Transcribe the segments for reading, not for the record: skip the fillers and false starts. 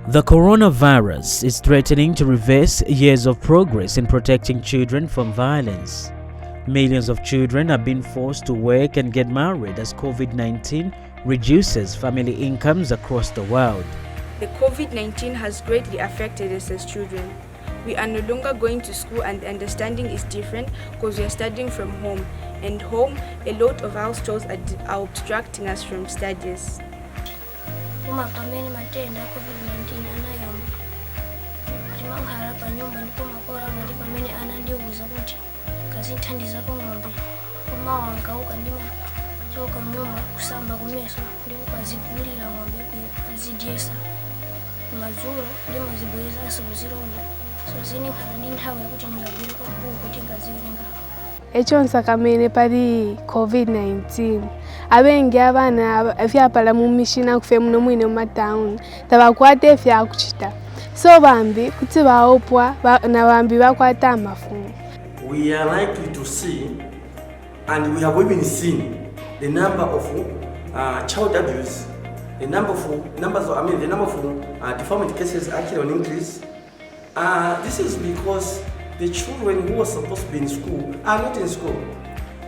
The coronavirus is threatening to reverse years of progress in protecting children from violence. Millions of children are being forced to work and get married as COVID-19 reduces family incomes across the world. The COVID-19 has greatly affected us as children. We are no longer going to school and the understanding is different because we are studying from home. And home, a lot of our chores are obstructing us from studies. Kumakameni matenda COVID-19 anayamba timanghala pa nyumba ndipo makola ngati pamene anandiuza kuti kazithandizapo ng'ombe komawa nkauka ndimachoka mnyumba kusamba kumeso ndipo kazigulira ng'ombe kazidyesa madzulo ndimazibwerezaso kuzilonda so zinikhala ndi nthawi yakuti ndingagwire kwa bhuku kuti ngaziwerenga. Echonsa kamene pali COVID-19 abengi abana vyapala mu mishina kufe muno mwine mu town tabakwate vyakuchita so bambi kuti baopwa na bambi bakwata amafumu. We are likely to see, and we have even seen, the number of child abuse, the number of deformity cases actually on increase. This is because the children who are supposed to be in school are not in school.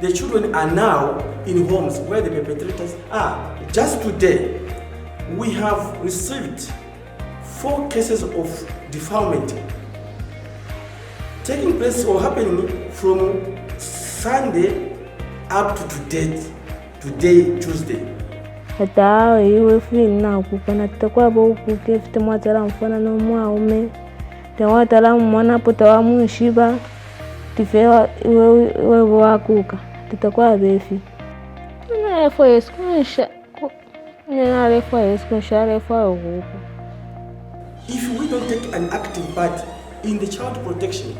The children are now in homes where the perpetrators are. Just today, we have received 4 cases of defilement taking place or happening from Sunday up to today, Tuesday. Hata iwe fina kukana tutakuwa boku kefite mwatala mfana no mwaume tewatala mwana potawa mushiba tifewa iwe wakuka tutakuwa befi na efo eskunsha na efo eskunsha efo oguko. If we don't take an active part in the child protection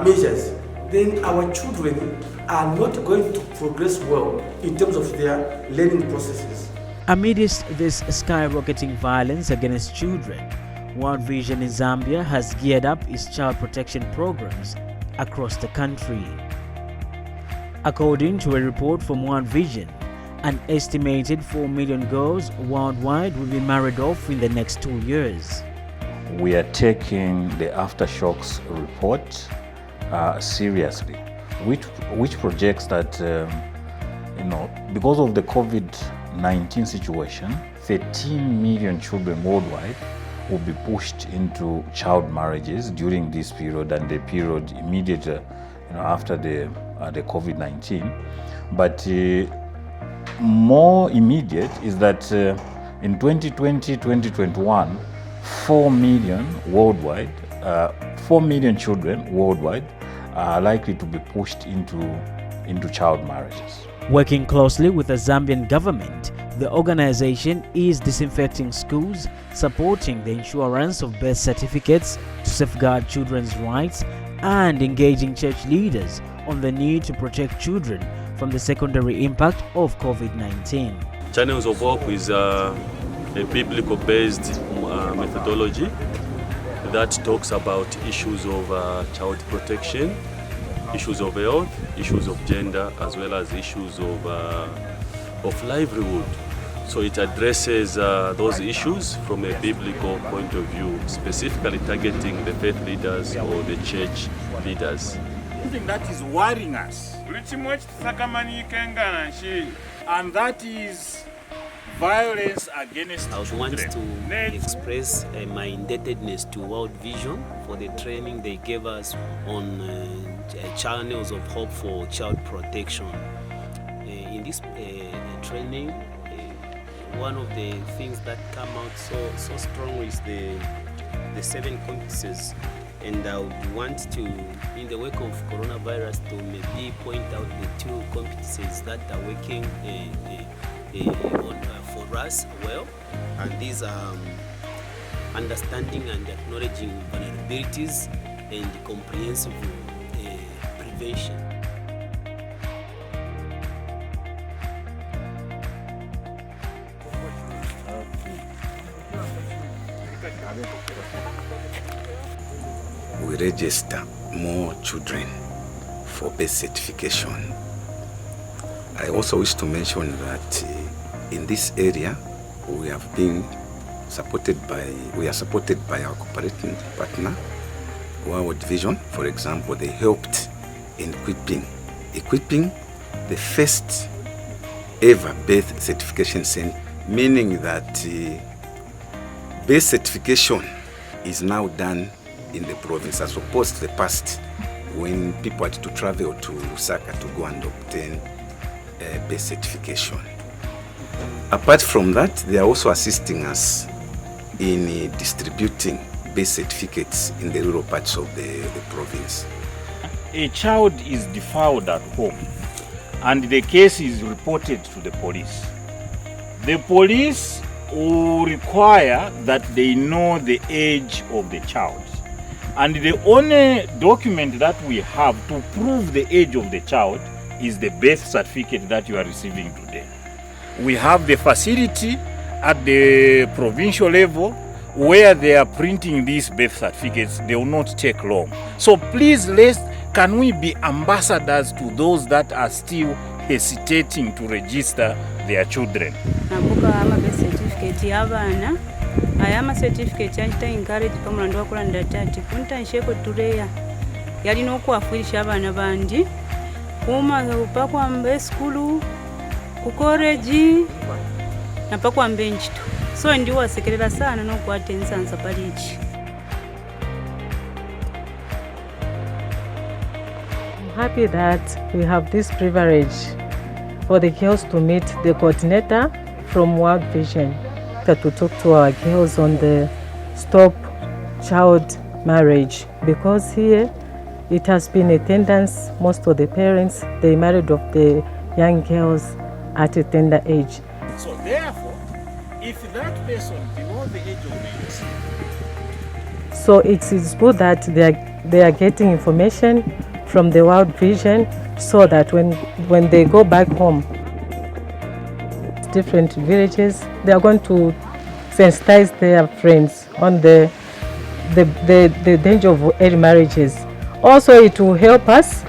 measures, then our children are not going to progress well in terms of their learning processes. Amidst this skyrocketing violence against children, World Vision in Zambia has geared up its child protection programs across the country. According to a report from World Vision, an estimated 4 million girls worldwide will be married off in the next 2 years. We are taking the aftershocks report seriously, which projects that because of the COVID-19 situation, 13 million children worldwide will be pushed into child marriages during this period and the period immediate after the COVID-19. But more immediate is that in 2020-2021, 4 million worldwide, 4 million children worldwide are likely to be pushed into child marriages. Working closely with the Zambian government, the organization is disinfecting schools, supporting the issuance of birth certificates to safeguard children's rights, and engaging church leaders on the need to protect children from the secondary impact of COVID-19. Channels of work is a biblical-based methodology that talks about issues of child protection, issues of health, issues of gender, as well as issues of livelihood. So it addresses those issues from a biblical point of view, specifically targeting the faith leaders or the church leaders. Something that is worrying us, and that is violence against children. I want to express my indebtedness to World Vision for the training they gave us on channels of hope for child protection. In this training, one of the things that come out so strong is the 7 competencies, and I would want to, in the wake of coronavirus, to maybe point out the 2 competencies that are working for us well, and these are understanding and acknowledging vulnerabilities and comprehensive prevention. We register more children for birth certification. I also wish to mention that in this area we have been we are supported by our cooperating partner, World Vision. For example, they helped in equipping the first ever birth certification center, meaning that birth certification is now done in the province as opposed to the past when people had to travel to Lusaka to go and obtain birth certification. Apart from that, they are also assisting us in distributing birth certificates in the rural parts of the province. A child is defiled at home and the case is reported to the police. The police will require that they know the age of the child. And the only document that we have to prove the age of the child is the birth certificate that you are receiving today. We have the facility at the provincial level where they are printing these birth certificates. They will not take long. So please, can we be ambassadors to those that are still hesitating to register their children? Nambuka ama birth certificate y'abaana ayama certificate yanjita encourage pamulandu wakulanda tati kuntansheko tuleya yalina okwafuirisha abaana bandi kuma pakwamba esukulu ku college na pakwamba enkitu so ndi wasekerera sana n'okwata ensansa paliki. I'm happy that we have this privilege for the girls to meet the coordinator from World Vision, that to talk to our girls on the stop child marriage, because here it has been a tendency. Most of the parents, they married off the young girls at a tender age. So therefore, if that person below the age of 18, so it is good that they are getting information from the World Vision, so that when they go back home, different villages, they are going to sensitize their friends on the danger of early marriages. Also, it will help us,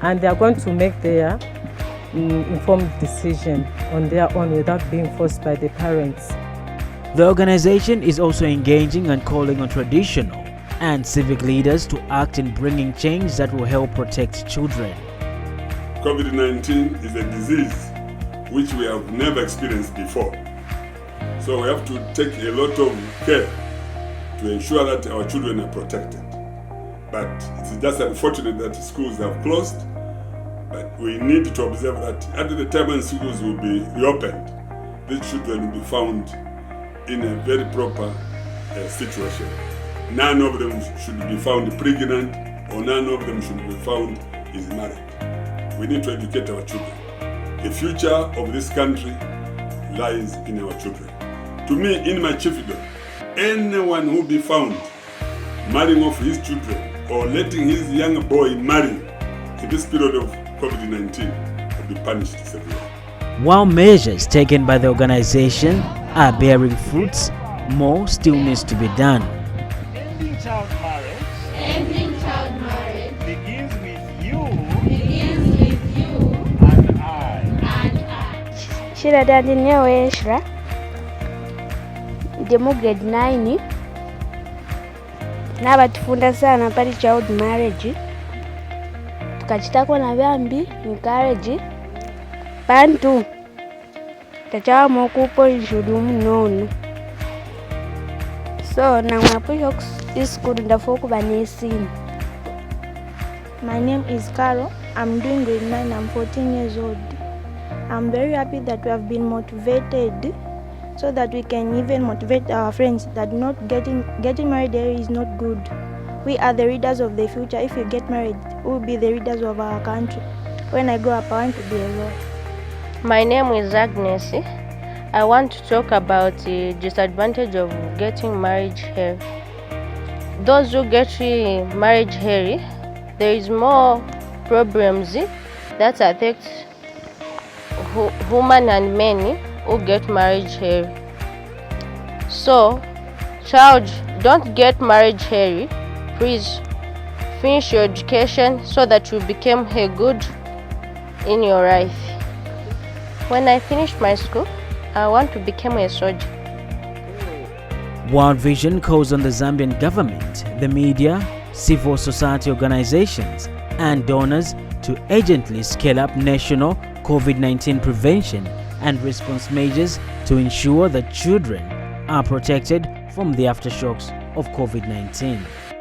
and they are going to make their informed decision on their own without being forced by the parents. The organization is also engaging and calling on traditional and civic leaders to act in bringing change that will help protect children. COVID-19 is a disease which we have never experienced before. So we have to take a lot of care to ensure that our children are protected. But it's just unfortunate that schools have closed. But we need to observe that at the time when schools will be reopened, these children will be found in a very proper situation. None of them should be found pregnant, or none of them should be found is married. We need to educate our children. The future of this country lies in our children. To me, in my chiefdom, anyone who be found marrying off his children or letting his young boy marry in this period of COVID-19 will be punished severely. While measures taken by the organization are bearing fruits, more still needs to be done. ending child marriage begins with you and I. Shira dadi nyewe Shira ndemu grade 9 nabatufunda sana pali child marriage tukachitako na byambi encourage bantu tachawa kupo inshudumu nono so namwapuyo iskulu ndafoku banesini. My name is Carol. I'm doing grade 9. I'm 14 years old. I'm very happy that we have been motivated so that we can even motivate our friends that not getting married there is not good. We are the leaders of the future. If you get married, we will be the leaders of our country. When I grow up, I want to be a lawyer. My name is Agnes. I want to talk about the disadvantage of getting married here. Those who get married here, there is more problems that affect women and men who get married here. So, child, don't get married here. Please finish your education so that you become a good in your life. When I finish my school, I want to become a soldier. World Vision calls on the Zambian government, the media, civil society organizations, and donors to urgently scale up national COVID-19 prevention and response measures to ensure that children are protected from the aftershocks of COVID-19.